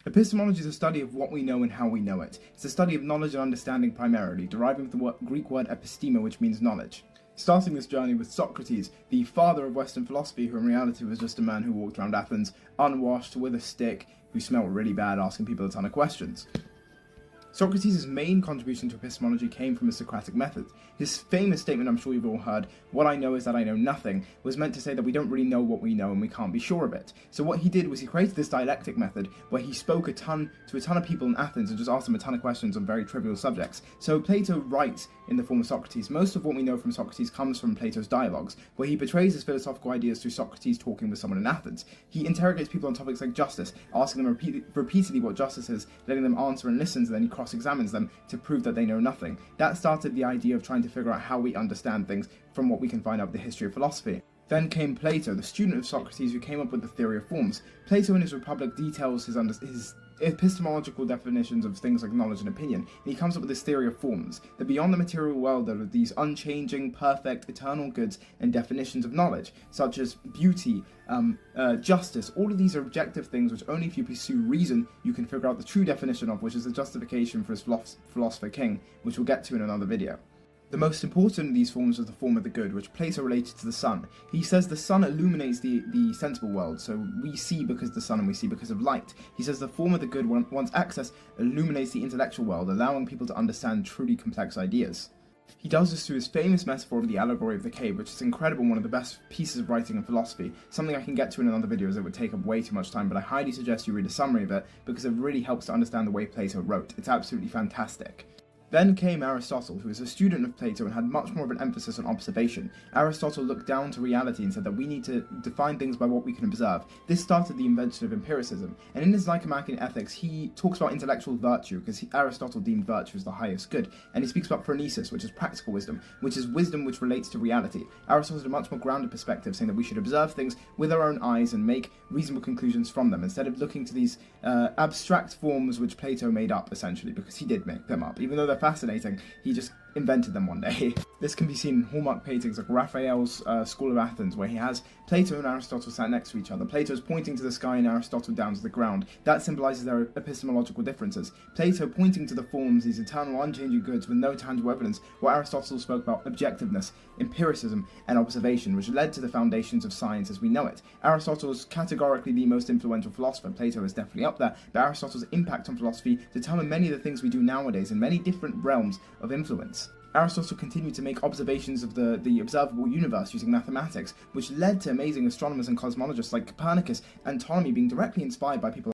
Epistemology is a study of what we know and how we know it. It's a study of knowledge and understanding primarily, deriving from the Greek word episteme, which means knowledge. Starting this journey with Socrates, the father of Western philosophy, who in reality was just a man who walked around Athens, unwashed, with a stick, who smelled really bad, asking people a ton of questions. Socrates' main contribution to epistemology came from the Socratic method. His famous statement, I'm sure you've all heard, "What I know is that I know nothing," was meant to say that we don't really know what we know and we can't be sure of it. So what he did was he created this dialectic method where he spoke to a ton of people in Athens and just asked them a ton of questions on very trivial subjects. So Plato writes in the form of Socrates. Most of what we know from Socrates comes from Plato's dialogues, where he portrays his philosophical ideas through Socrates talking with someone in Athens. He interrogates people on topics like justice, asking them repeatedly what justice is, letting them answer and listen, and then he cross-examines them to prove that they know nothing. That started the idea of trying to figure out how we understand things from what we can find out of the history of philosophy. Then came Plato, the student of Socrates, who came up with the theory of forms. Plato in his Republic details his epistemological definitions of things like knowledge and opinion, and he comes up with this theory of forms, that beyond the material world there are these unchanging, perfect, eternal goods and definitions of knowledge, such as beauty, justice. All of these are objective things which only if you pursue reason you can figure out the true definition of, which is the justification for his philosopher king, which we'll get to in another video. The most important of these forms was the form of the good, which Plato related to the sun. He says the sun illuminates the sensible world, so we see because of the sun and we see because of light. He says the form of the good, once accessed, illuminates the intellectual world, allowing people to understand truly complex ideas. He does this through his famous metaphor of the allegory of the cave, which is incredible, one of the best pieces of writing in philosophy, something I can get to in another video as it would take up way too much time, but I highly suggest you read a summary of it because it really helps to understand the way Plato wrote. It's absolutely fantastic. Then came Aristotle, who was a student of Plato and had much more of an emphasis on observation. Aristotle looked down to reality and said that we need to define things by what we can observe. This started the invention of empiricism, and in his Nicomachean Ethics he talks about intellectual virtue, because Aristotle deemed virtue as the highest good, and he speaks about phronesis, which is practical wisdom, which is wisdom which relates to reality. Aristotle had a much more grounded perspective, saying that we should observe things with our own eyes and make reasonable conclusions from them, instead of looking to these abstract forms which Plato made up, essentially, because he did make them up. Even though they're fascinating, he just invented them one day. This can be seen in hallmark paintings like Raphael's School of Athens, where he has Plato and Aristotle sat next to each other. Plato is pointing to the sky and Aristotle down to the ground. That symbolizes their epistemological differences. Plato pointing to the forms, these eternal unchanging goods with no tangible evidence, while Aristotle spoke about objectiveness, empiricism, and observation, which led to the foundations of science as we know it. Aristotle is categorically the most influential philosopher. Plato is definitely up there, but Aristotle's impact on philosophy determined many of the things we do nowadays in many different realms of influence. Aristotle continued to make observations of the observable universe using mathematics, which led to amazing astronomers and cosmologists like Copernicus and Ptolemy being directly inspired by people